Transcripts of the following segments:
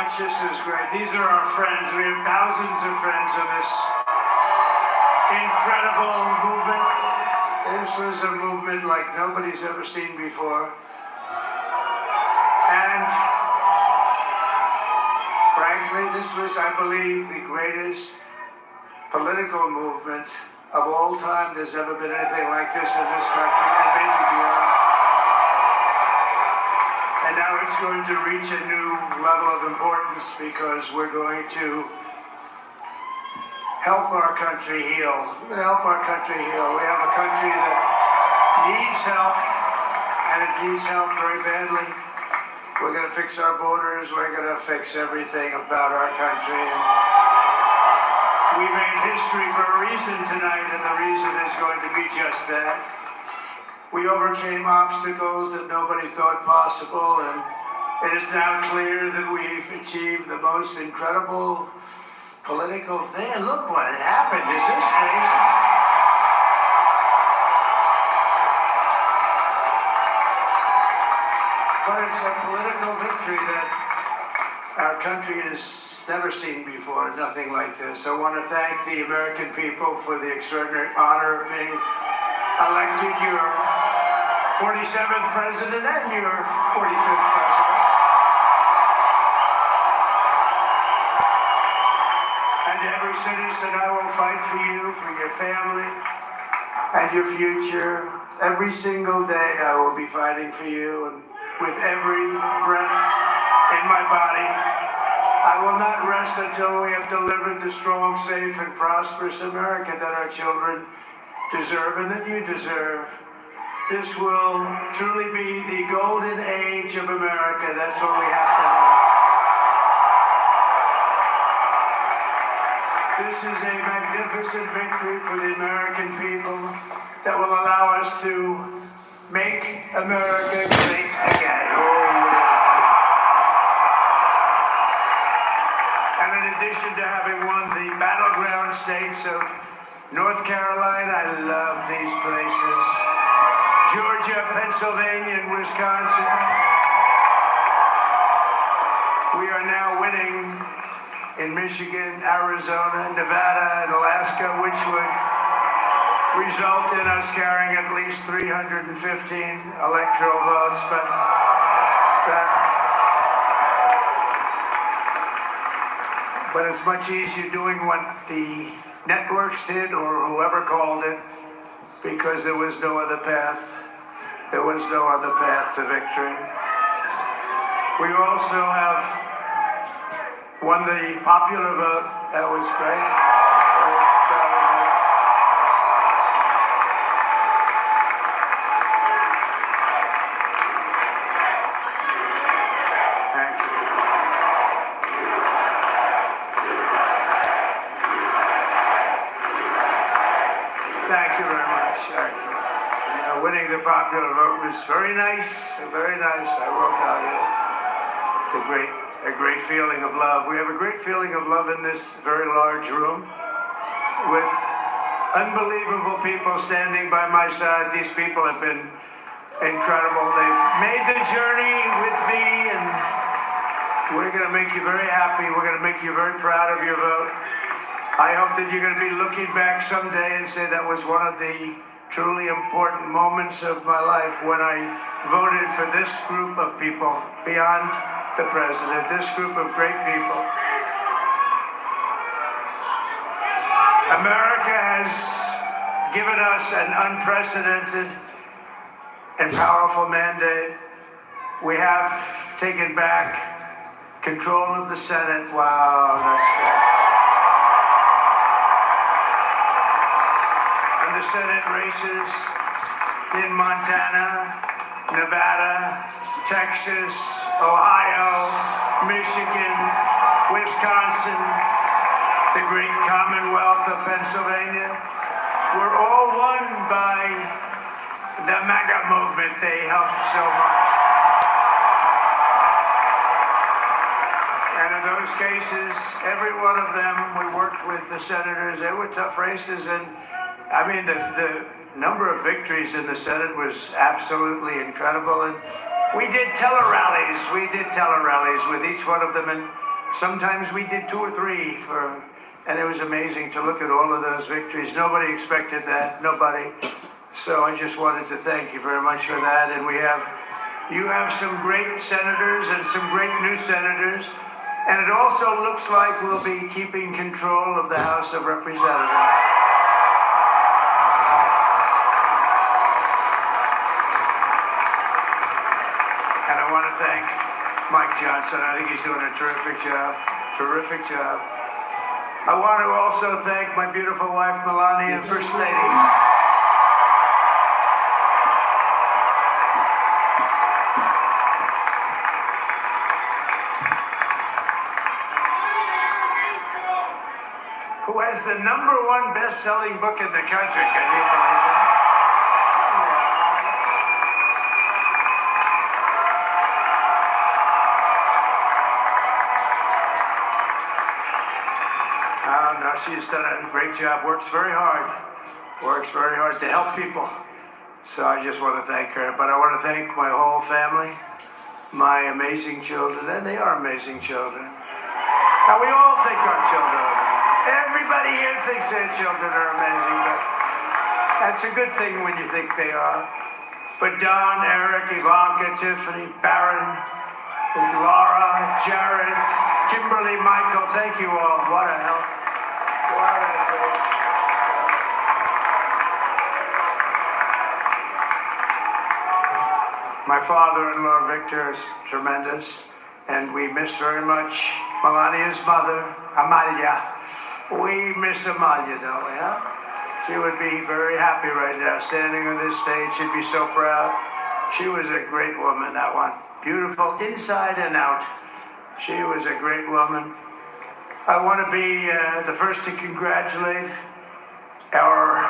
much. This is great. These are our friends. We have thousands of friends in this incredible movement. This was a movement like nobody's ever seen before. And frankly, this was, I believe, the greatest political movement of all time. There's never been anything like this in this country, and maybe beyond. And now it's going to reach a new level of importance because we're going to help our country heal. We're going to help our country heal. We have a country that needs help, and it needs help very badly. We're going to fix our borders. We're going to fix everything about our country. And we made history for a reason tonight, and the reason is going to be just that. We overcame obstacles that nobody thought possible, and it is now clear that we've achieved the most incredible political thing. Look what happened. Is this crazy? But it's a political victory that our country has never seen before, nothing like this. I want to thank the American people for the extraordinary honor of being elected your 47th president and your 45th president. And to every citizen, I will fight for you, for your family, and your future. Every single day I will be fighting for you, and with every breath in my body, I will not rest until we have delivered the strong, safe, and prosperous America that our children deserve and that you deserve. This will truly be the golden age of America. That's what we have to have. This is a magnificent victory for the American people that will allow us to make America great again. And in addition to having won the battleground states of North Carolina, I love these places. Georgia, Pennsylvania, and Wisconsin. We are now winning in Michigan, Arizona, Nevada, and Alaska, which would result in us carrying at least 315 electoral votes. But it's much easier doing what the networks did or whoever called it, because there was no other path. There was no other path to victory. We also have won the popular vote. That was great. Thank you. Thank you very much. Thank you. Winning the popular vote was very nice, I will tell you. It's a great feeling of love. We have a great feeling of love in this very large room with unbelievable people standing by my side. These people have been incredible. They've made the journey with me, and we're going to make you very happy. We're going to make you very proud of your vote. I hope that you're going to be looking back someday and say that was one of the truly important moments of my life when I voted for this group of people beyond the president, this group of great people. America has given us an unprecedented and powerful mandate. We have taken back control of the Senate. Wow, that's good. The Senate races in Montana, Nevada, Texas, Ohio, Michigan, Wisconsin, the great Commonwealth of Pennsylvania, were all won by the MAGA movement. They helped so much. And in those cases, every one of them, we worked with the senators. They were tough races, and I mean, the number of victories in the Senate was absolutely incredible. And we did tele-rallies with each one of them. And Sometimes we did 2 or 3 and it was amazing to look at all of those victories. Nobody expected that, nobody. So I just wanted to thank you very much for that. And you have some great senators and some great new senators. And it also looks like we'll be keeping control of the House of Representatives. And I want to thank Mike Johnson. I think he's doing a terrific job. Terrific job. I want to also thank my beautiful wife, Melania, First Lady. Who has the #1 best-selling book in the country. Can you believe that? No, she's done a great job, works very hard to help people. So I just want to thank her. But I want to thank my whole family, my amazing children, and they are amazing children. Now, we all think our children are amazing. Everybody here thinks their children are amazing, but that's a good thing when you think they are. But Don, Eric, Ivanka, Tiffany, Barron, Laura, Jared, Kimberly, Michael, thank you all. What a help. My father-in-law, Victor, is tremendous, and we miss very much Melania's mother, Amalia. We miss Amalia, don't we, huh? She would be very happy right now, standing on this stage. She'd be so proud. She was a great woman, that one. Beautiful inside and out. She was a great woman. I want to be the first to congratulate our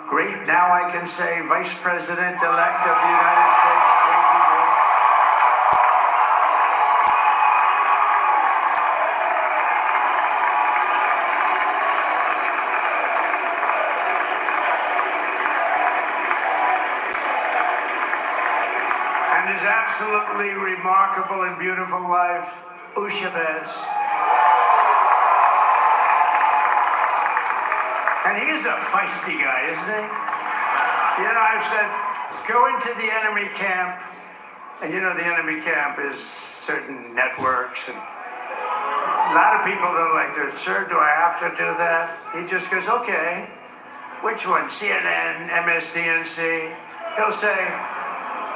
great, now I can say, Vice President-elect of the United States. And his absolutely remarkable and beautiful wife, Vance. And he's a feisty guy, isn't he? You know, I've said, go into the enemy camp, and you know the enemy camp is certain networks, and a lot of people don't like this. Sir, do I have to do that? He just goes, okay. Which one? CNN, MSDNC? He'll say,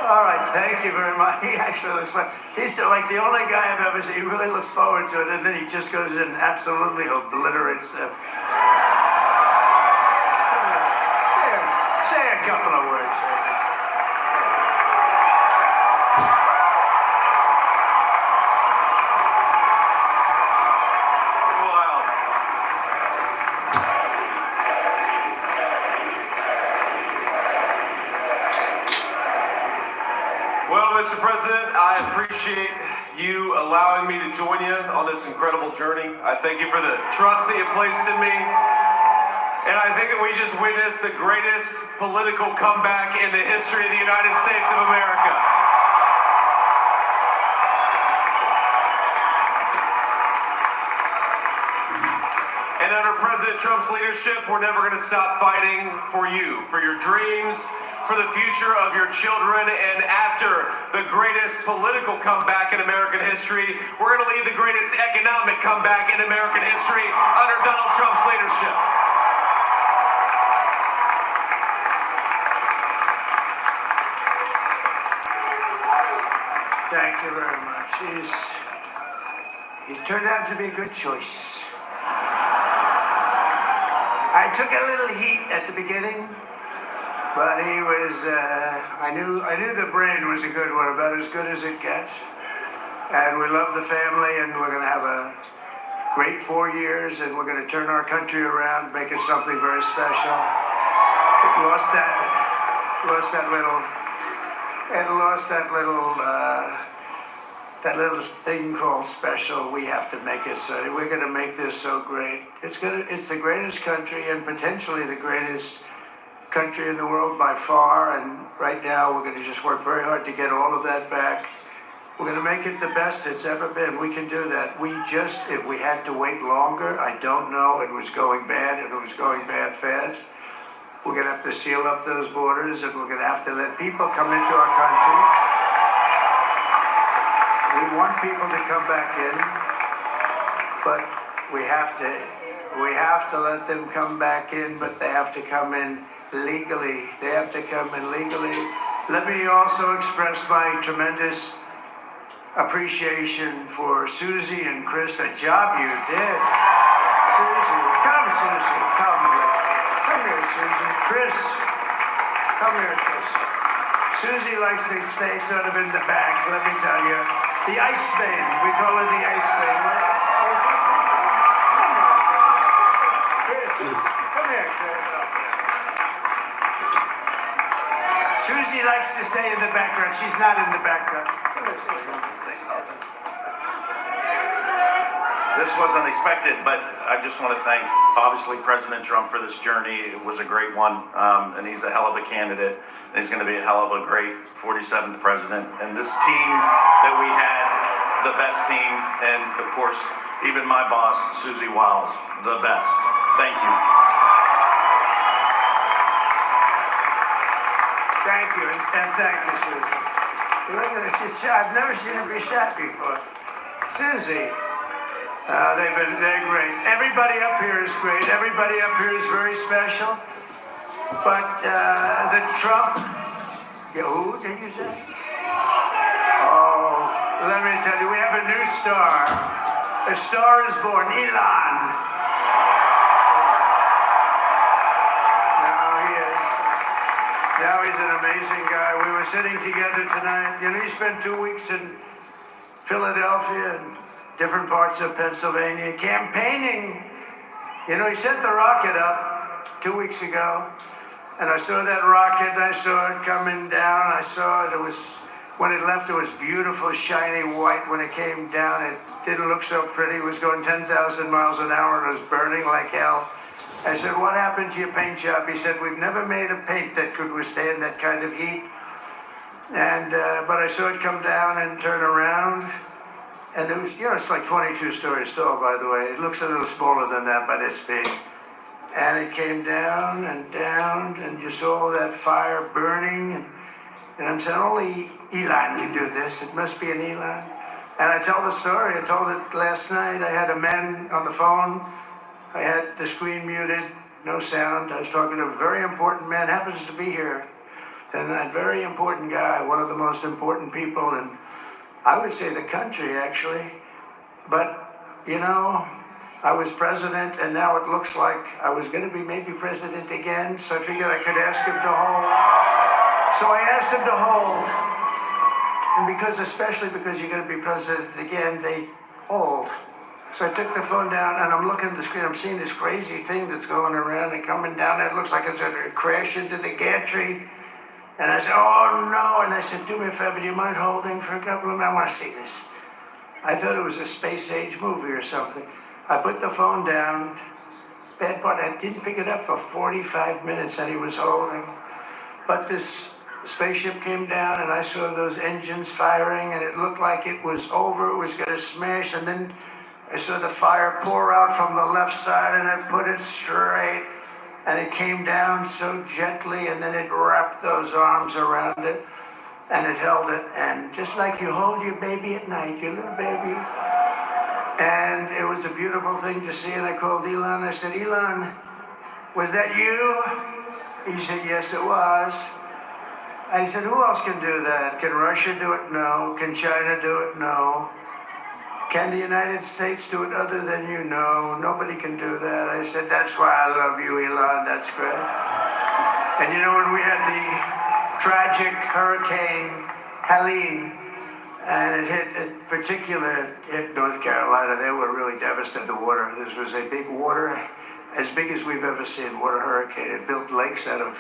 all right, thank you very much. He actually looks like, he's like the only guy I've ever seen. He really looks forward to it, and then he just goes and absolutely obliterates them. Say a couple of words. Wow. Well, Mr. President, I appreciate you allowing me to join you on this incredible journey. I thank you for the trust that you placed in me. And I think that we just witnessed the greatest political comeback in the history of the United States of America. And under President Trump's leadership, we're never going to stop fighting for you, for your dreams, for the future of your children. And after the greatest political comeback in American history, we're going to lead the greatest economic comeback in American history under Donald Trump's leadership. Thank you very much. He's turned out to be a good choice. I took a little heat at the beginning, but he was, I knew the brain was a good one, about as good as it gets. And we love the family, and we're going to have a great 4 years, and we're going to turn our country around, make it something very special. It lost that little thing called special. We have to make it so. We're going to make this so great. It's the greatest country, and potentially the greatest country in the world by far. And right now, we're going to just work very hard to get all of that back. We're going to make it the best it's ever been. We can do that. If we had to wait longer, I don't know. It was going bad, and it was going bad fast. We're going to have to seal up those borders, and we're going to have to let people come into our country. We want people to come back in, but we have to let them come back in, but they have to come in legally. They have to come in legally. Let me also express my tremendous appreciation for Susie and Chris, the job you did. Susie, come here. Come here, Susie. Chris, come here, Chris. Susie likes to stay sort of in the back, let me tell you. The Ice Maiden, we call her the Ice Maiden. Chris, come here, Chris. Susie likes to stay in the background. She's not in the background. This wasn't expected, but I just want to thank, obviously, President Trump for this journey. It was a great one, and he's a hell of a candidate. And he's going to be a hell of a great 47th president. And this team that we had, the best team, and of course, even my boss, Susie Wiles, the best. Thank you. Thank you, and thank you, Susie. Look at this. She's shot. I've never seen her be shot before. Susie. They're great. Everybody up here is great. Everybody up here is very special. But the Trump, who did you say? Oh, let me tell you, we have a new star. A star is born, Elon. Now he is. Now he's an amazing guy. We were sitting together tonight. You know, he spent 2 weeks in Philadelphia and different parts of Pennsylvania, campaigning. You know, he sent the rocket up 2 weeks ago, and I saw that rocket, I saw it coming down, I saw it, when it left, it was beautiful, shiny white. When it came down, it didn't look so pretty. It was going 10,000 miles an hour, and it was burning like hell. I said, what happened to your paint job? He said, we've never made a paint that could withstand that kind of heat. And, but I saw it come down and turn around. And it was, you know, it's like 22 stories tall, by the way. It looks a little smaller than that, but it's big. And it came down, and you saw that fire burning. And I'm saying, only Elon can do this. It must be an Elon. And I tell the story. I told it last night. I had a man on the phone. I had the screen muted, no sound. I was talking to a very important man, happens to be here. And that very important guy, one of the most important people in, I would say, the country, actually. But, you know, I was president, and now it looks like I was going to be maybe president again, so I figured I could ask him to hold. So I asked him to hold. And especially because you're going to be president again, they hold. So I took the phone down, and I'm looking at the screen. I'm seeing this crazy thing that's going around and coming down. It looks like it's going to crash into the gantry. And I said, oh, no. And I said, do me a favor, do you mind holding for a couple of minutes? I want to see this. I thought it was a space-age movie or something. I put the phone down. Bad part, I didn't pick it up for 45 minutes, and he was holding. But this spaceship came down, and I saw those engines firing, and it looked like it was over. It was going to smash, and then I saw the fire pour out from the left side, and I put it straight. And it came down so gently, and then it wrapped those arms around it, and it held it. And just like you hold your baby at night, your little baby. And it was a beautiful thing to see. And I called Elon. I said, Elon, was that you? He said, yes, it was. I said, who else can do that? Can Russia do it? No. Can China do it? No. Can the United States do it other than you? No, nobody can do that. I said, that's why I love you, Elon, that's great. And you know, when we had the tragic Hurricane Helene, and it hit North Carolina, they were really devastated, the water. This was a big water, as big as we've ever seen, water hurricane. It built lakes out of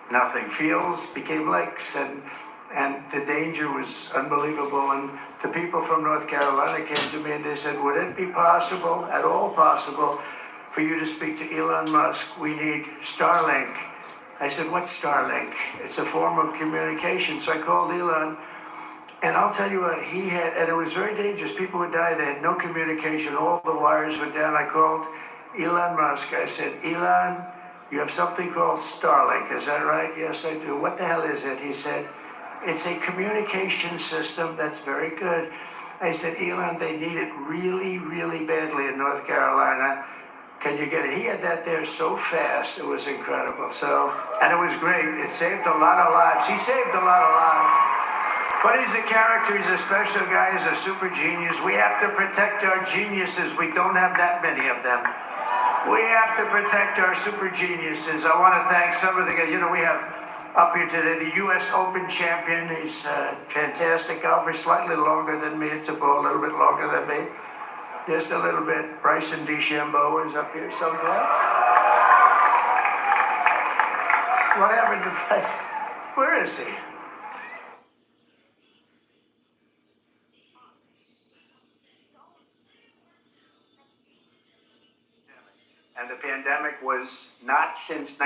nothing. Fields became lakes, and the danger was unbelievable. And the people from North Carolina came to me and they said, would it be possible, at all possible, for you to speak to Elon Musk? We need Starlink. I said, what's Starlink? It's a form of communication. So I called Elon. And I'll tell you what, he had, and it was very dangerous. People would die. They had no communication. All the wires were down. I called Elon Musk. I said, Elon, you have something called Starlink. Is that right? Yes, I do. What the hell is it? He said, it's a communication system that's very good. I said, Elon, they need it really, really badly in North Carolina. Can you get it? He had that there so fast. It was incredible. So, and it was great. It saved a lot of lives. He saved a lot of lives. But he's a character. He's a special guy. He's a super genius. We have to protect our geniuses. We don't have that many of them. We have to protect our super geniuses. I want to thank some of the guys. You know, we have up here today the U.S. Open champion. He's a fantastic golfer, slightly longer than me. It's a ball a little bit longer than me. Just a little bit. Bryson DeChambeau is up here someplace. What happened to Bryson? Where is he? And the pandemic was not since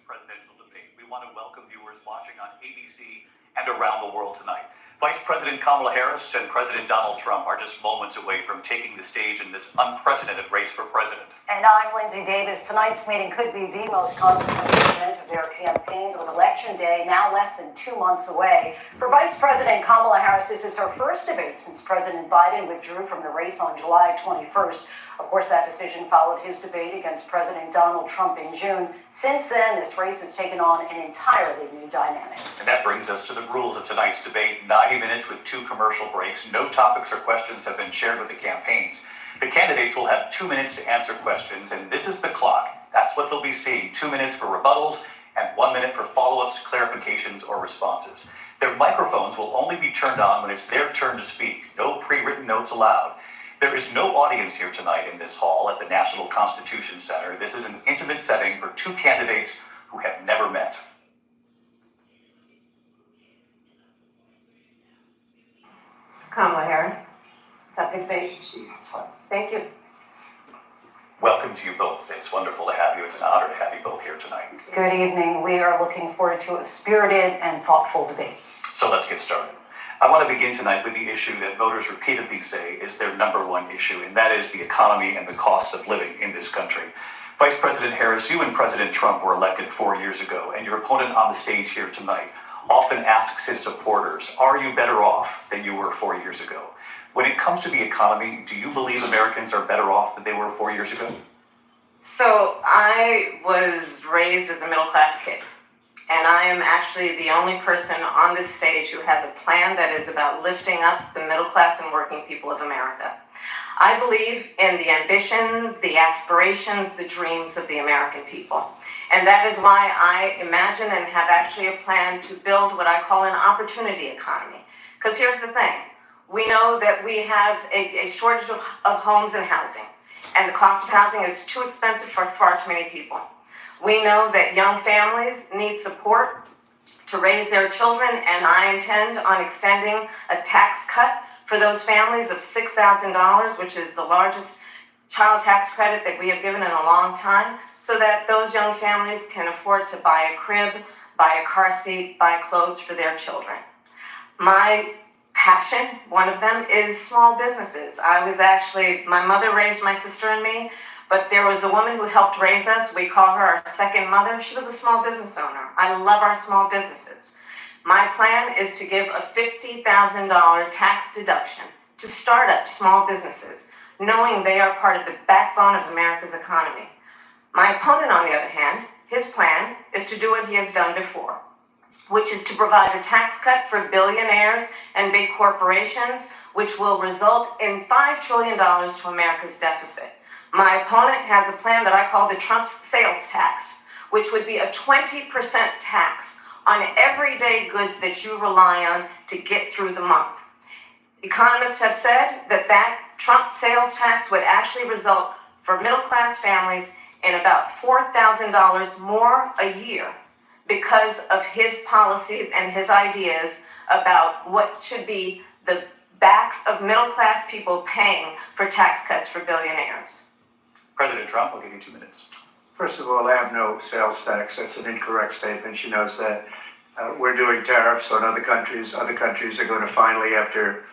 presidential debate. We want to welcome viewers watching on ABC and around the world tonight. Vice President Kamala Harris and President Donald Trump are just moments away from taking the stage in this unprecedented race for president. And I'm Lindsay Davis. Tonight's meeting could be the most consequential event of their campaigns, with Election Day now less than 2 months away. For Vice President Kamala Harris, this is her first debate since President Biden withdrew from the race on July 21st. Of course, that decision followed his debate against President Donald Trump in June. Since then, this race has taken on an entirely new dynamic. And that brings us to the rules of tonight's debate. 90 minutes with 2 commercial breaks. No topics or questions have been shared with the campaigns. The candidates will have 2 minutes to answer questions, and this is the clock. That's what they'll be seeing. 2 minutes for rebuttals and 1 minute for follow-ups, clarifications, or responses. Their microphones will only be turned on when it's their turn to speak. No pre-written notes allowed. There is no audience here tonight in this hall at the National Constitution Center. This is an intimate setting for 2 candidates who have never met. Kamala Harris, is that good debate? Thank you. Welcome to you both. It's wonderful to have you. It's an honor to have you both here tonight. Good evening. We are looking forward to a spirited and thoughtful debate. So let's get started. I want to begin tonight with the issue that voters repeatedly say is their number one issue, and that is the economy and the cost of living in this country. Vice President Harris, you and President Trump were elected 4 years ago, and your opponent on the stage here tonight often asks his supporters, are you better off than you were 4 years ago? When it comes to the economy, do you believe Americans are better off than they were 4 years ago? So I was raised as a middle-class kid, and I am actually the only person on this stage who has a plan that is about lifting up the middle class and working people of America. I believe in the ambition, the aspirations, the dreams of the American people. And that is why I imagine and have actually a plan to build what I call an opportunity economy. Because here's the thing. We know that we have a shortage of homes and housing, and the cost of housing is too expensive for far too many people. We know that young families need support to raise their children, and I intend on extending a tax cut for those families of $6,000, which is the largest child tax credit that we have given in a long time, so that those young families can afford to buy a crib, buy a car seat, buy clothes for their children. My passion, one of them, is small businesses. My mother raised my sister and me, but there was a woman who helped raise us. We call her our second mother. She was a small business owner. I love our small businesses. My plan is to give a $50,000 tax deduction to start up small businesses, knowing they are part of the backbone of America's economy. My opponent, on the other hand, his plan is to do what he has done before, which is to provide a tax cut for billionaires and big corporations, which will result in $5 trillion to America's deficit. My opponent has a plan that I call the Trump sales tax, which would be a 20% tax on everyday goods that you rely on to get through the month. Economists have said that Trump sales tax would actually result for middle-class families in about $4,000 more a year because of his policies and his ideas about what should be the backs of middle-class people paying for tax cuts for billionaires. President Trump, I'll give you 2 minutes. First of all, I have no sales tax. That's an incorrect statement. She knows that. We're doing tariffs on other countries. Other countries are going to finally, after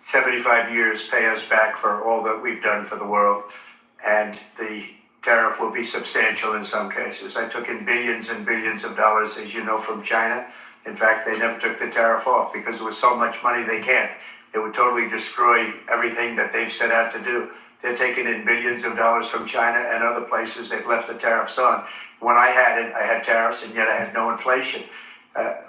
75 years, pay us back for all that we've done for the world. And the tariff will be substantial in some cases. I took in billions and billions of dollars, as you know, from China. In fact, they never took the tariff off because it was so much money they can't. It would totally destroy everything that they've set out to do. They're taking in billions of dollars from China and other places. They've left the tariffs on. When I had it, I had tariffs, and yet I had no inflation.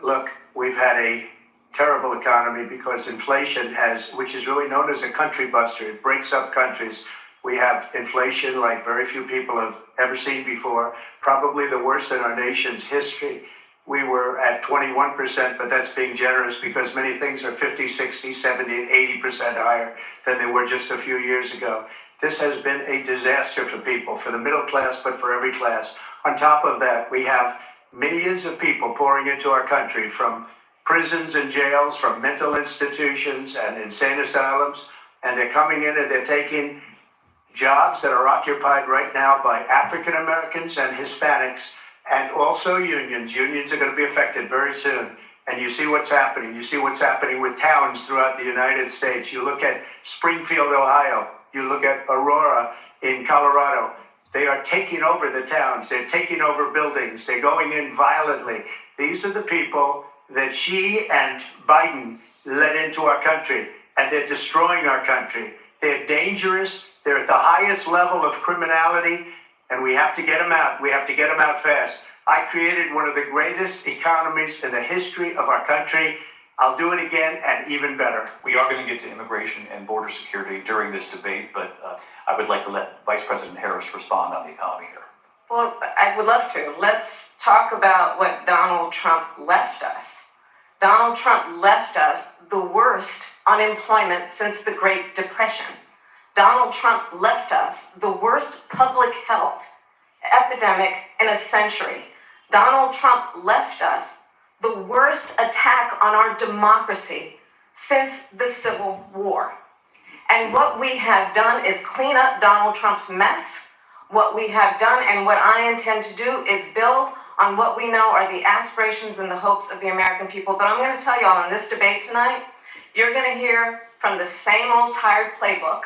Look, we've had a terrible economy because inflation which is really known as a country buster. It breaks up countries. We have inflation like very few people have ever seen before, probably the worst in our nation's history. We were at 21%, but that's being generous because many things are 50, 60, 70, and 80% higher than they were just a few years ago. This has been a disaster for people, for the middle class, but for every class. On top of that, we have millions of people pouring into our country from prisons and jails, from mental institutions and insane asylums, and they're coming in and they're taking jobs that are occupied right now by African Americans and Hispanics, and also unions. Unions are going to be affected very soon. And you see what's happening. You see what's happening with towns throughout the United States. You look at Springfield, Ohio. You look at Aurora in Colorado. They are taking over the towns. They're taking over buildings. They're going in violently. These are the people that Xi and Biden led into our country, and they're destroying our country. They're dangerous. They're at the highest level of criminality, and we have to get them out. We have to get them out fast. I created one of the greatest economies in the history of our country. I'll do it again and even better. We are going to get to immigration and border security during this debate, but I would like to let Vice President Harris respond on the economy here. Well, I would love to. Let's talk about what Donald Trump left us. Donald Trump left us the worst unemployment since the Great Depression. Donald Trump left us the worst public health epidemic in a century. Donald Trump left us the worst attack on our democracy since the Civil War. And what we have done is clean up Donald Trump's mess. What we have done and what I intend to do is build on what we know are the aspirations and the hopes of the American people. But I'm going to tell you all in this debate tonight, you're going to hear from the same old tired playbook,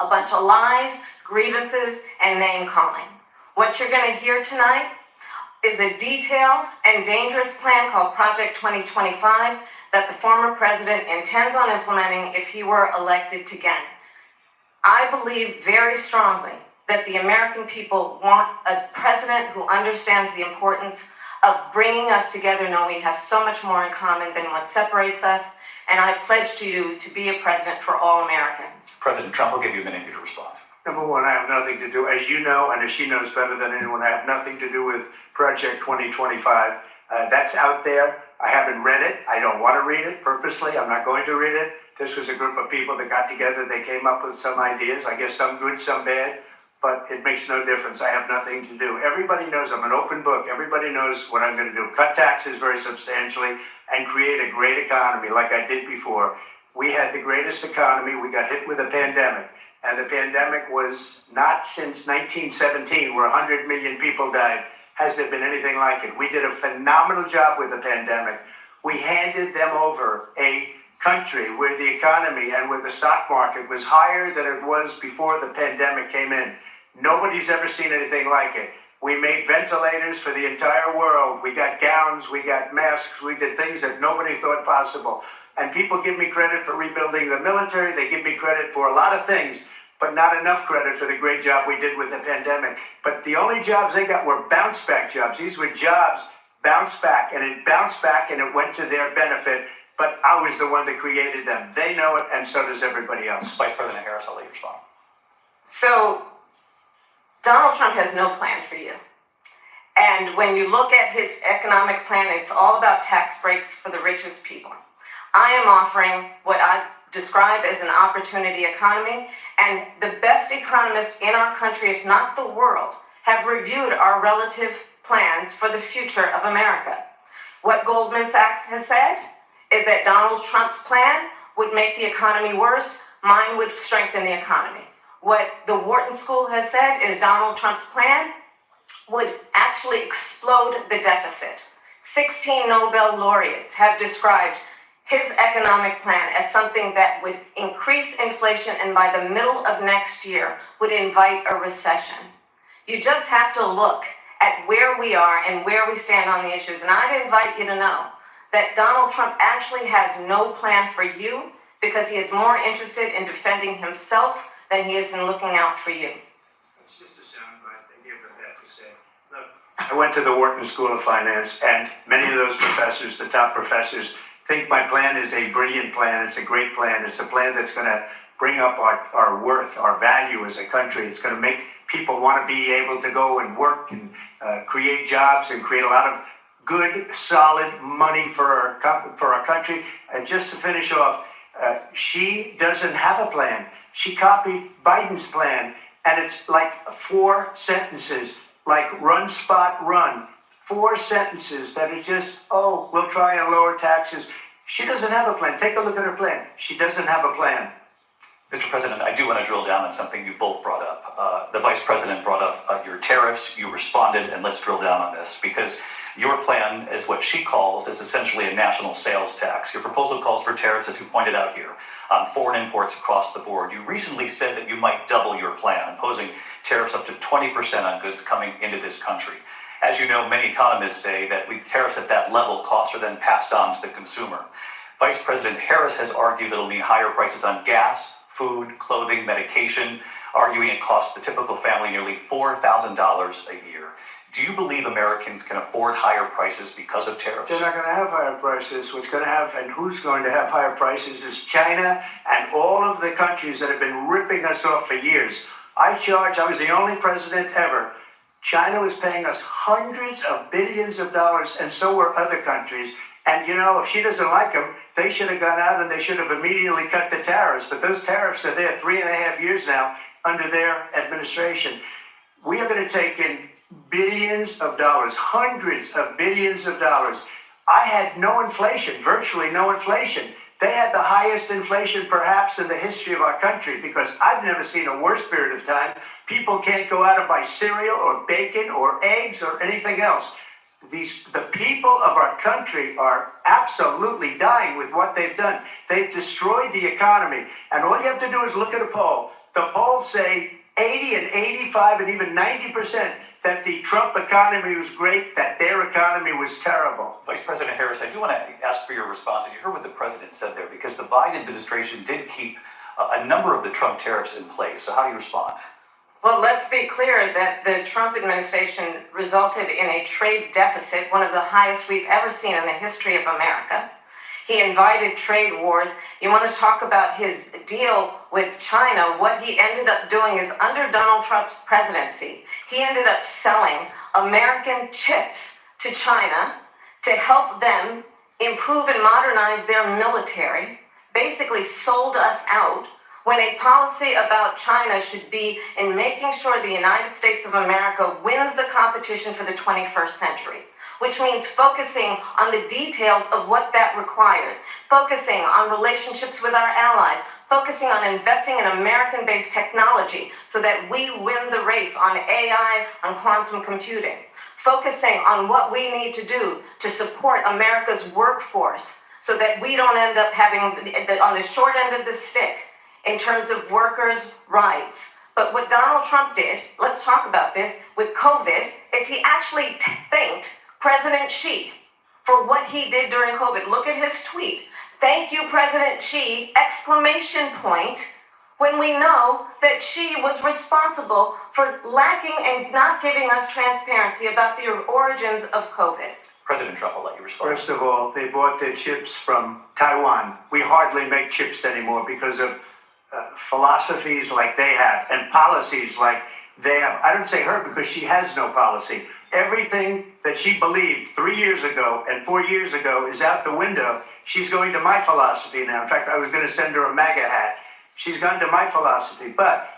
a bunch of lies, grievances, and name calling. What you're going to hear tonight is a detailed and dangerous plan called Project 2025 that the former president intends on implementing if he were elected again. I believe very strongly that the American people want a president who understands the importance of bringing us together, knowing we have so much more in common than what separates us. And I pledge to you to be a president for all Americans. President Trump, will give you a minute to respond. Number one, I have nothing to do, as you know, and as she knows better than anyone, I have nothing to do with Project 2025. That's out there. I haven't read it. I don't want to read it purposely. I'm not going to read it. This was a group of people that got together. They came up with some ideas. I guess some good, some bad, but it makes no difference. I have nothing to do. Everybody knows I'm an open book. Everybody knows what I'm going to do. Cut taxes very substantially and create a great economy like I did before. We had the greatest economy. We got hit with a pandemic. And the pandemic was not since 1917, where 100 million people died, has there been anything like it. We did a phenomenal job with the pandemic. We handed them over a country where the economy and where the stock market was higher than it was before the pandemic came in. Nobody's ever seen anything like it. We made ventilators for the entire world. We got gowns, we got masks, we did things that nobody thought possible. And people give me credit for rebuilding the military. They give me credit for a lot of things, but not enough credit for the great job we did with the pandemic. But the only jobs they got were bounce back jobs. These were jobs bounced back, and it bounced back and it went to their benefit. But I was the one that created them. They know it, and so does everybody else. Vice President Harris, I'll let you respond. So Donald Trump has no plan for you. And when you look at his economic plan, it's all about tax breaks for the richest people. I am offering what I describe as an opportunity economy, and the best economists in our country, if not the world, have reviewed our relative plans for the future of America. What Goldman Sachs has said is that Donald Trump's plan would make the economy worse, mine would strengthen the economy. What the Wharton School has said is Donald Trump's plan would actually explode the deficit. 16 Nobel laureates have described his economic plan as something that would increase inflation and by the middle of next year would invite a recession. You just have to look at where we are and where we stand on the issues. And I'd invite you to know that Donald Trump actually has no plan for you because he is more interested in defending himself than he is in looking out for you. It's just a soundbite. They give them that to say. Look, I went to the Wharton School of Finance, and many of those professors, the top professors, think my plan is a brilliant plan. It's a great plan. It's a plan that's going to bring up our worth, our value as a country. It's going to make people want to be able to go and work and create jobs and create a lot of good, solid money for our country. And just to finish off, she doesn't have a plan. She copied Biden's plan, and it's like 4 sentences, like run, spot, run. 4 sentences that are just, oh, we'll try and lower taxes. She doesn't have a plan. Take a look at her plan. She doesn't have a plan. Mr. President, I do want to drill down on something you both brought up. The Vice President brought up your tariffs. You responded, and let's drill down on this because your plan is what she calls is essentially a national sales tax. Your proposal calls for tariffs, as you pointed out here, on foreign imports across the board. You recently said that you might double your plan, imposing tariffs up to 20% on goods coming into this country. As you know, many economists say that with tariffs at that level, costs are then passed on to the consumer. Vice President Harris has argued it'll mean higher prices on gas, food, clothing, medication, arguing it costs the typical family nearly $4,000 a year. Do you believe Americans can afford higher prices because of tariffs? They're not going to have higher prices. What's going to have and who's going to have higher prices is China and all of the countries that have been ripping us off for years. I was the only president ever. China was paying us hundreds of billions of dollars, and so were other countries. And, you know, if she doesn't like them, they should have gone out and they should have immediately cut the tariffs. But those tariffs are there 3.5 years now under their administration. We are going to take in billions of dollars, hundreds of billions of dollars. I had no inflation, virtually no inflation. They had the highest inflation perhaps in the history of our country because I've never seen a worse period of time. People can't go out and buy cereal or bacon or eggs or anything else. The people of our country are absolutely dying with what they've done. They've destroyed the economy. And all you have to do is look at a poll. The polls say 80 and 85 and even 90% that the Trump economy was great, that their economy was terrible. Vice President Harris, I do want to ask for your response. And you heard what the president said there, because the Biden administration did keep a number of the Trump tariffs in place. So how do you respond? Well, let's be clear that the Trump administration resulted in a trade deficit, one of the highest we've ever seen in the history of America. He invited trade wars. You want to talk about his deal with China? What he ended up doing is under Donald Trump's presidency, he ended up selling American chips to China to help them improve and modernize their military, basically sold us out, when a policy about China should be in making sure the United States of America wins the competition for the 21st century, which means focusing on the details of what that requires, focusing on relationships with our allies, focusing on investing in American-based technology so that we win the race on AI, on quantum computing, focusing on what we need to do to support America's workforce so that we don't end up having on the short end of the stick in terms of workers' rights. But what Donald Trump did, let's talk about this, with COVID, is he actually thanked President Xi for what he did during COVID. Look at his tweet. Thank you, President Xi, exclamation point, when we know that Xi was responsible for lacking and not giving us transparency about the origins of COVID. President Trump, I'll let you respond. First of all, they bought their chips from Taiwan. We hardly make chips anymore because of philosophies like they have and policies like they have. I don't say her because she has no policy. Everything that she believed 3 years ago and 4 years ago is out the window. She's going to my philosophy now. In fact, I was going to send her a MAGA hat. She's gone to my philosophy. But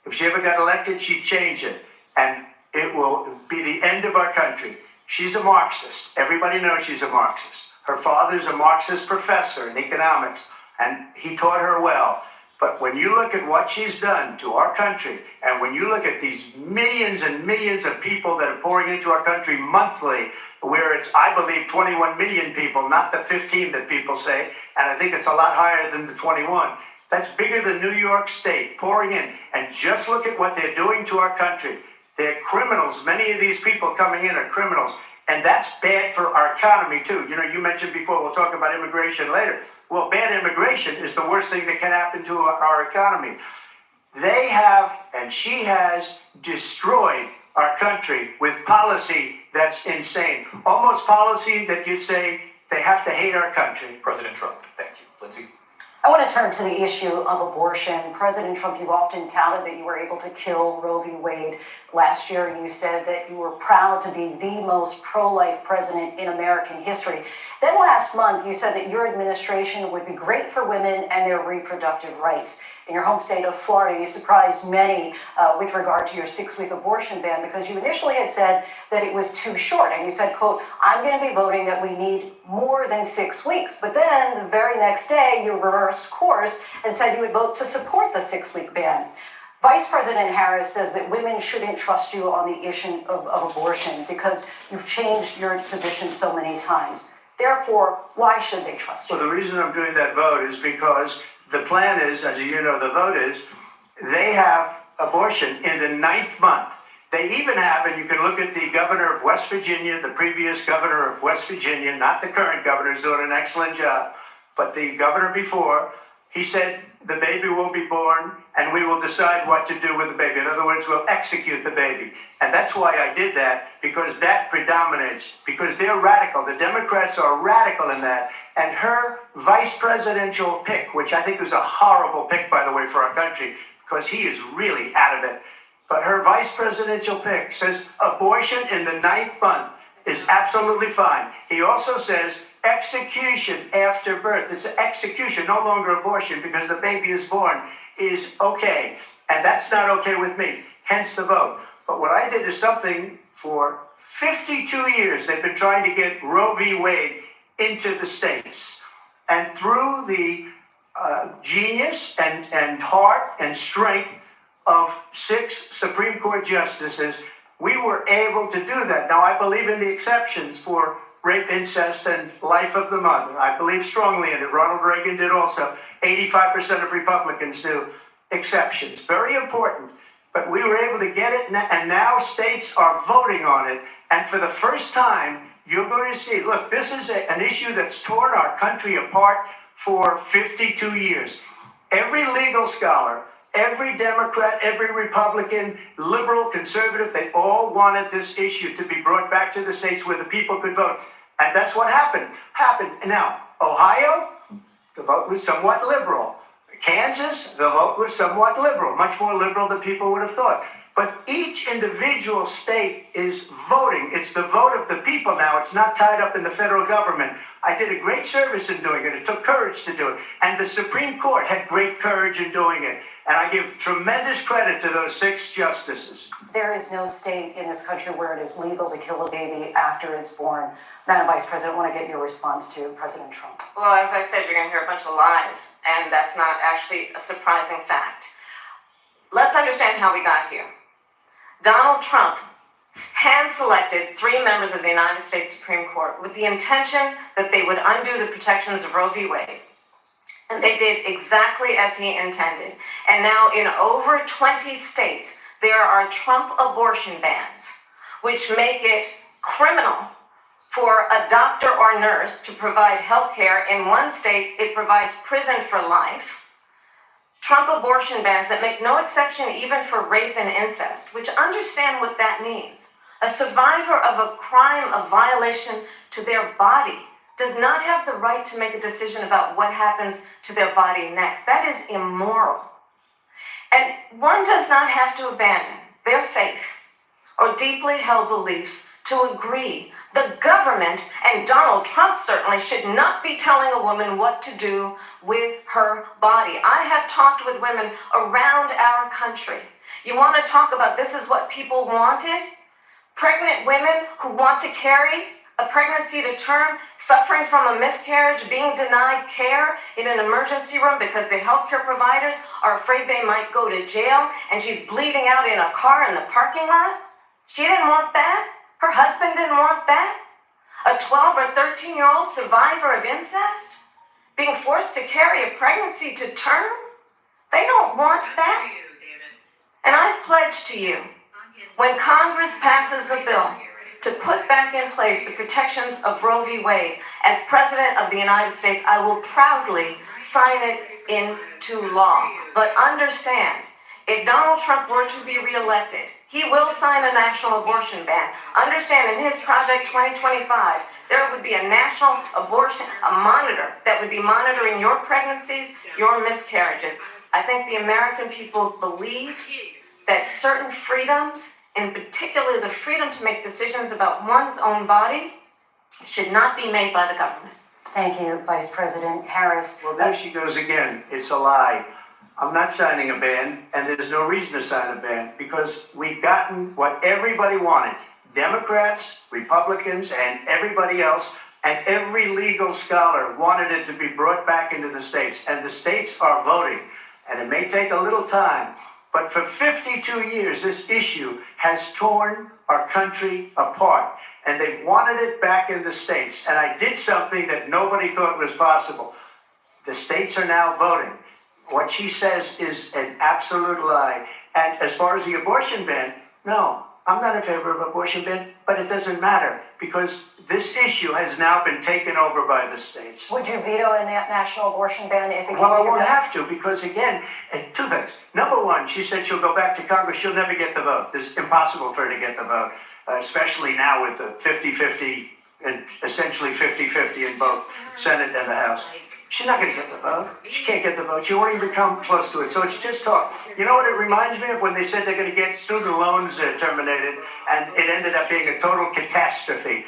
if she ever got elected, she'd change it. And it will be the end of our country. She's a Marxist. Everybody knows she's a Marxist. Her father's a Marxist professor in economics, and he taught her well. But when you look at what she's done to our country, and when you look at these millions and millions of people that are pouring into our country monthly, where it's, I believe, 21 million people, not the 15 that people say, and I think it's a lot higher than the 21. That's bigger than New York State pouring in. And just look at what they're doing to our country. They're criminals. Many of these people coming in are criminals. And that's bad for our economy, too. You know, you mentioned before, we'll talk about immigration later. Well, bad immigration is the worst thing that can happen to our economy. They have, and she has, destroyed our country with policy that's insane. Almost policy that you'd say they have to hate our country. President Trump, thank you. Lindsay? I want to turn to the issue of abortion. President Trump, you've often touted that you were able to kill Roe v. Wade. Last year, you said that you were proud to be the most pro-life president in American history. Then last month, you said that your administration would be great for women and their reproductive rights. In your home state of Florida, you surprised many with regard to your 6-week abortion ban, because you initially had said that it was too short. And you said, quote, I'm going to be voting that we need more than 6 weeks. But then the very next day, you reversed course and said you would vote to support the 6-week ban. Vice President Harris says that women shouldn't trust you on the issue of abortion because you've changed your position so many times. Therefore, why should they trust you? Well, the reason I'm doing that vote is because the plan is, as you know, the vote is, they have abortion in the 9th month. They even have, and you can look at the governor of West Virginia, the previous governor of West Virginia, not the current governor, who's doing an excellent job, but the governor before, he said the baby will be born and we will decide what to do with the baby. In other words, we'll execute the baby. And that's why I did that, because that predominates, because they're radical. The Democrats are radical in that. And her vice presidential pick, which I think was a horrible pick, by the way, for our country, because he is really out of it. But her vice presidential pick says abortion in the 9th month is absolutely fine. He also says execution after birth. It's execution, no longer abortion, because the baby is born, is okay. And that's not okay with me, hence the vote. But what I did is something for 52 years. They've been trying to get Roe v. Wade into the states. And through the genius and heart and strength of 6 Supreme Court justices, we were able to do that. Now, I believe in the exceptions for rape, incest, and life of the mother. I believe strongly in it. Ronald Reagan did also. 85% of Republicans do. Exceptions. Very important. But we were able to get it, and now states are voting on it. And for the first time, you're going to see, look, this is an issue that's torn our country apart for 52 years. Every legal scholar, every Democrat, every Republican, liberal, conservative, they all wanted this issue to be brought back to the states where the people could vote. And that's what happened. Now, Ohio, the vote was somewhat liberal. Kansas, the vote was somewhat liberal, much more liberal than people would have thought. But each individual state is voting. It's the vote of the people now. It's not tied up in the federal government. I did a great service in doing it. It took courage to do it. And the Supreme Court had great courage in doing it. And I give tremendous credit to those 6 justices. There is no state in this country where it is legal to kill a baby after it's born. Madam Vice President, I want to get your response to President Trump. Well, as I said, you're going to hear a bunch of lies, and that's not actually a surprising fact. Let's understand how we got here. Donald Trump hand-selected 3 members of the United States Supreme Court with the intention that they would undo the protections of Roe v. Wade. And they did exactly as he intended. And now in over 20 states, there are Trump abortion bans, which make it criminal for a doctor or nurse to provide health care. In one state, it provides prison for life. Trump abortion bans that make no exception even for rape and incest, which understand what that means. A survivor of a crime of violation to their body does not have the right to make a decision about what happens to their body next. That is immoral. And one does not have to abandon their faith or deeply held beliefs to agree. The government, and Donald Trump certainly, should not be telling a woman what to do with her body. I have talked with women around our country. You want to talk about this is what people wanted? Pregnant women who want to carry a pregnancy to term, suffering from a miscarriage, being denied care in an emergency room because the healthcare providers are afraid they might go to jail, and she's bleeding out in a car in the parking lot. She didn't want that. Her husband didn't want that. A 12 or 13-year-old survivor of incest being forced to carry a pregnancy to term. They don't want that. And I pledge to you, when Congress passes a bill to put back in place the protections of Roe v. Wade, as President of the United States, I will proudly sign it into law. But understand, if Donald Trump were to be reelected, he will sign a national abortion ban. Understand, in his Project 2025, there would be a national abortion, a monitor that would be monitoring your pregnancies, your miscarriages. I think the American people believe that certain freedoms, in particular the freedom to make decisions about one's own body, should not be made by the government. Thank you, Vice President Harris. Well, there she goes again. It's a lie. I'm not signing a ban, and there's no reason to sign a ban, because we've gotten what everybody wanted. Democrats, Republicans, and everybody else, and every legal scholar wanted it to be brought back into the states, and the states are voting. And it may take a little time, but for 52 years, this issue has torn our country apart, and they've wanted it back in the states. And I did something that nobody thought was possible. The states are now voting. What she says is an absolute lie. And as far as the abortion ban, no, I'm not in favor of abortion ban, but it doesn't matter, because this issue has now been taken over by the states. Would you veto a national abortion ban if it came Well, I to your won't desk? have to, because again, two things. Number one, she said she'll go back to Congress. She'll never get the vote. It's impossible for her to get the vote, especially now with the 50-50 and essentially 50-50 in both Senate and the House. She's not going to get the vote. She can't get the vote. She won't even come close to it. So it's just talk. You know what it reminds me of? When they said they're going to get student loans terminated, and it ended up being a total catastrophe.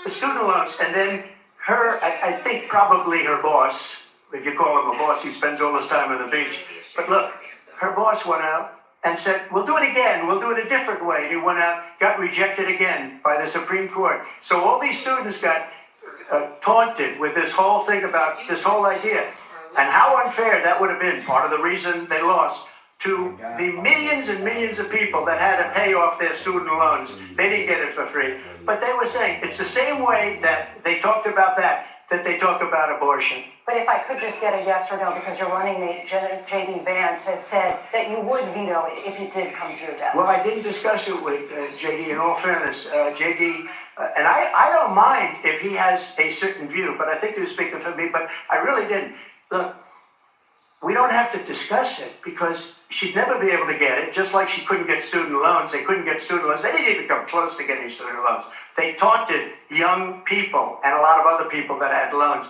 The student loans, and then her, I think probably her boss, if you call him a boss, he spends all his time on the beach. But look, her boss went out and said, we'll do it again. We'll do it a different way. And he went out, got rejected again by the Supreme Court. So all these students got taunted with this whole thing about this whole idea. And how unfair that would have been, part of the reason they lost, to the millions and millions of people that had to pay off their student loans. They didn't get it for free. But they were saying it's the same way that they talked about that they talk about abortion. But if I could just get a yes or no, because your running mate, J.D. Vance, has said that you would veto it if it did come to your desk. Well, I didn't discuss it with J.D. in all fairness. J.D., and I don't mind if he has a certain view, but I think he was speaking for me, but I really didn't. Look, we don't have to discuss it, because she'd never be able to get it, just like she couldn't get student loans. They couldn't get student loans. They didn't even come close to getting student loans. They taunted young people and a lot of other people that had loans.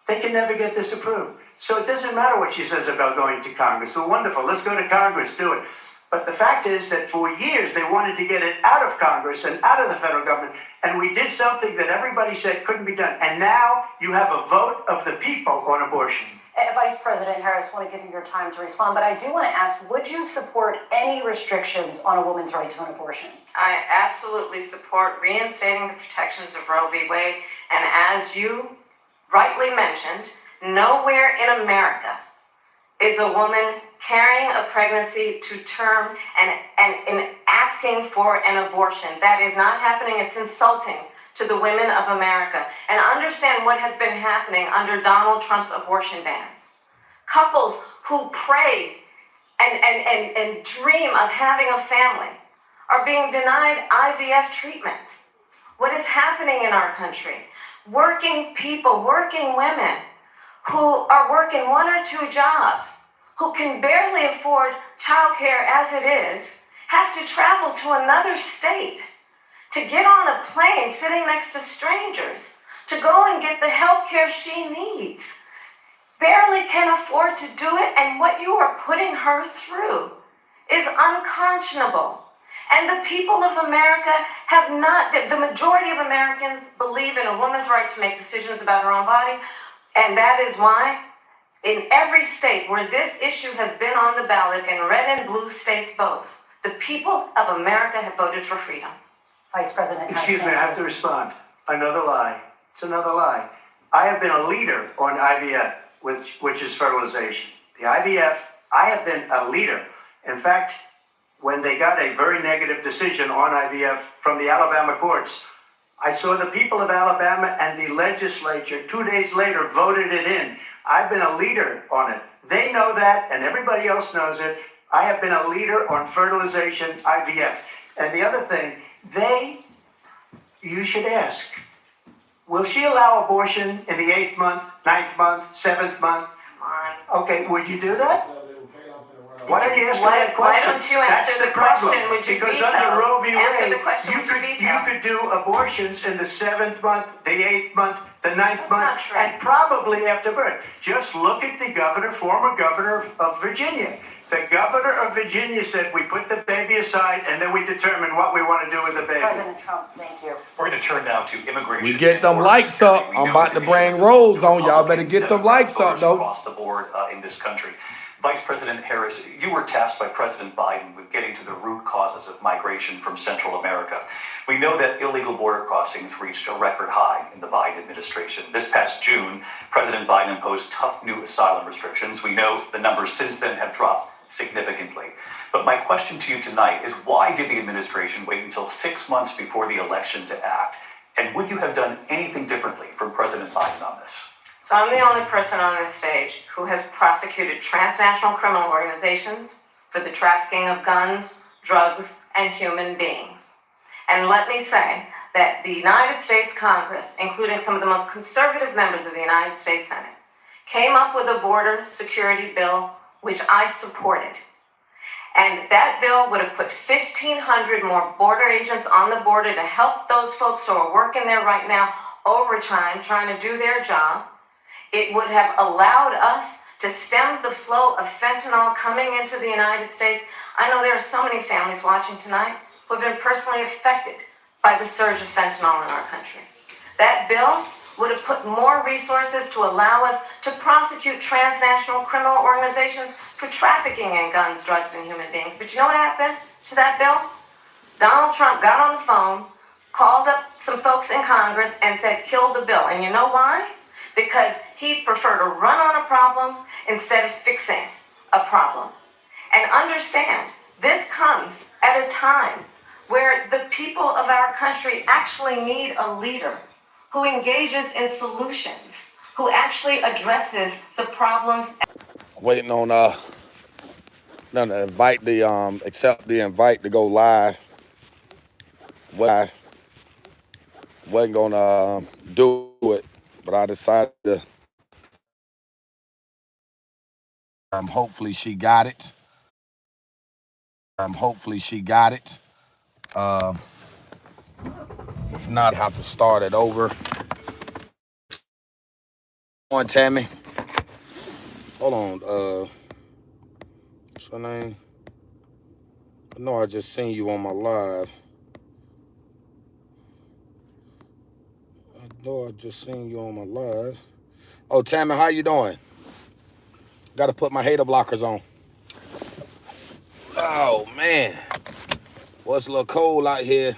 They can never get this approved. So it doesn't matter what she says about going to Congress. So wonderful, let's go to Congress, do it. But the fact is that for years they wanted to get it out of Congress and out of the federal government, and we did something that everybody said couldn't be done. And now you have a vote of the people on abortion. Vice President Harris, I want to give you your time to respond, but I do want to ask, would you support any restrictions on a woman's right to an abortion? I absolutely support reinstating the protections of Roe v. Wade. And as you rightly mentioned, nowhere in America is a woman carrying a pregnancy to term and asking for an abortion. That is not happening. It's insulting to the women of America. And understand what has been happening under Donald Trump's abortion bans. Couples who pray and dream of having a family are being denied IVF treatments. What is happening in our country? Working people, working women who are working one or two jobs, who can barely afford childcare as it is, have to travel to another state to get on a plane sitting next to strangers to go and get the health care she needs. Barely can afford to do it, and what you are putting her through is unconscionable. And the people of America have not, the majority of Americans believe in a woman's right to make decisions about her own body, and that is why in every state where this issue has been on the ballot, in red and blue states both, the people of America have voted for freedom. Vice President Harris. Excuse me, I have to respond. Another lie. It's another lie. I have been a leader on IVF, which is fertilization. The IVF, I have been a leader. In fact, when they got a very negative decision on IVF from the Alabama courts, I saw the people of Alabama and the legislature 2 days later voted it in. I've been a leader on it. They know that, and everybody else knows it. I have been a leader on fertilization, IVF. And the other thing, you should ask, will she allow abortion in the 8th month, 9th month, 7th month? Come on. Okay, would you do that? Why don't you ask her that Why question? don't you answer the question? Would you Because veto? under Roe v. Answer the Wade, question, you would you veto? could do abortions in the 7th month, the 8th month, the 9th That's month, not true. and probably after birth. Just look at the former governor of Virginia. The governor of Virginia said we put the baby aside and then we determine what we want to do with the baby. President Trump, thank you. We're going to turn now to immigration. We get them and lights border up. security. I'm We about know to this bring issue rolls on. Y'all better Republicans, get them Democrats, lights up, voters though. across the board in this country. Vice President Harris, you were tasked by President Biden with getting to the root causes of migration from Central America. We know that illegal border crossings reached a record high in the Biden administration. This past June, President Biden imposed tough new asylum restrictions. We know the numbers since then have dropped significantly. But my question to you tonight is, why did the administration wait until 6 months before the election to act? And would you have done anything differently from President Biden on this? So I'm the only person on this stage who has prosecuted transnational criminal organizations for the trafficking of guns, drugs, and human beings. And let me say that the United States Congress, including some of the most conservative members of the United States Senate, came up with a border security bill which I supported. And that bill would have put 1,500 more border agents on the border to help those folks who are working there right now overtime trying to do their job. It would have allowed us to stem the flow of fentanyl coming into the United States. I know there are so many families watching tonight who have been personally affected by the surge of fentanyl in our country. That bill would have put more resources to allow us to prosecute transnational criminal organizations for trafficking in guns, drugs, and human beings. But you know what happened to that bill? Donald Trump got on the phone, called up some folks in Congress, and said, kill the bill. And you know why? Because he'd prefer to run on a problem instead of fixing a problem. And understand, this comes at a time where the people of our country actually need a leader who engages in solutions, who actually addresses the problems. Waiting on them to invite accept the invite to go live. Well, I wasn't gonna do it, but I decided to. Hopefully she got it. Hopefully she got it. If not, I have to start it over. Come on, Tammy. Hold on. What's her name? I know I just seen you on my live. Oh, Tammy, how you doing? Got to put my hater blockers on. Oh, man. Well, it's a little cold out here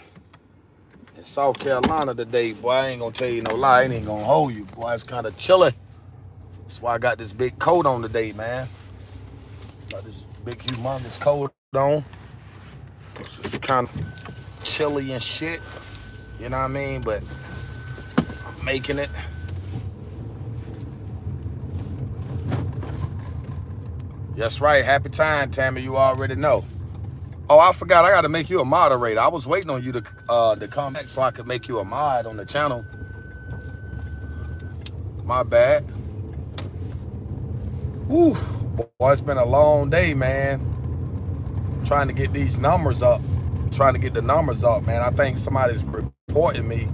in South Carolina today, boy. I ain't gonna tell you no lie. I ain't gonna hold you, boy. It's kind of chilly. That's why I got this big coat on today, man. Got this big, humongous coat on. It's kind of chilly and shit. You know what I mean? But I'm making it. That's right. Happy time, Tammy. You already know. Oh, I forgot. I got to make you a moderator. I was waiting on you to come back so I could make you a mod on the channel. My bad. Whew. Boy, it's been a long day, man. Trying to get these numbers up. Trying to get the numbers up, man. I think somebody's reporting me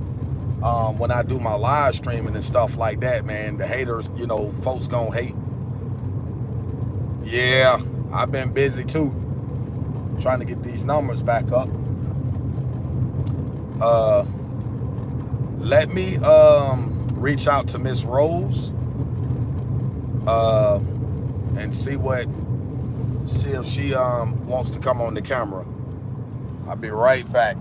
when I do my live streaming and stuff like that, man. The haters, you know, folks gonna hate. Yeah, I've been busy too, trying to get these numbers back up. Let me reach out to Miss Rose and see if she wants to come on the camera. I'll be right back.